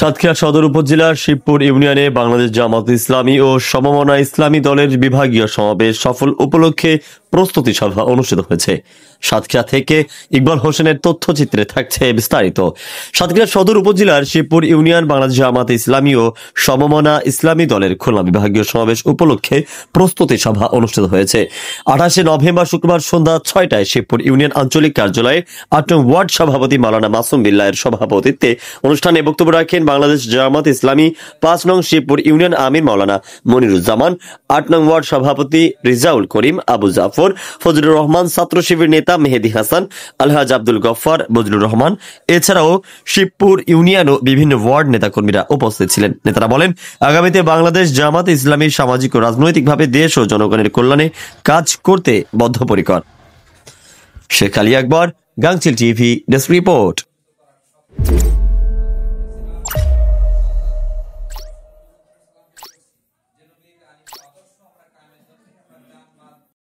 সাতক্ষীরা সদর উপজেলার শিবপুর ইউনিয়নে বাংলাদেশ জামাত ইসলামী ও সমমনা ইসলামী দলের বিভাগীয় সমাবেশ সফল উপলক্ষে প্রস্তুতি সভা অনুষ্ঠিত হয়েছে। সাতক্ষীরা থেকে ইকবাল হোসেনের তথ্যচিত্রে থাকছে বিস্তারিত। সাতক্ষীরা সদর উপজেলার শিবপুর ইউনিয়ন বাংলাদেশ জামাত ইসলামী ও সমমনা ইসলামী দলের খুলনা বিভাগীয় সমাবেশ উপলক্ষে প্রস্তুতি সভা অনুষ্ঠিত হয়েছে। 28 নভেম্বর শুক্রবার সন্ধ্যা 6টায় শিবপুর ইউনিয়ন আঞ্চলিক কার্যালয়ে 8 নং ওয়ার্ড সভাপতি মাওলানা মাসুম বিল্লাহের সভাপতিত্বে অনুষ্ঠানে বক্তব্য রাখেন বাংলাদেশ জামাত ইসলামী 5 নং শিবপুর ইউনিয়ন আমির মাওলানা মনিরুজ্জামান, 8 নং ওয়ার্ড সভাপতি রিজাউল করিম, আবু জাফর, ফজলুর রহমান, ছাত্র শিবির নেতা মেহেদি হাসান, আলহাজ আব্দুল গফফার, বজলুর রহমান, এছাড়াও শিবপুর ইউনিয়ন ও বিভিন্ন ওয়ার্ড নেতাকর্মীরা উপস্থিত ছিলেন। নেতারা বলেন, আগামীতে বাংলাদেশ জামাত ইসলামী সামাজিক ও রাজনৈতিকভাবে দেশ ও জনগণের কল্যাণে কাজ করতে বদ্ধপরিকর। শেখ আলী আকবর, গাংচিল টিভি, ডেস্ক রিপোর্ট।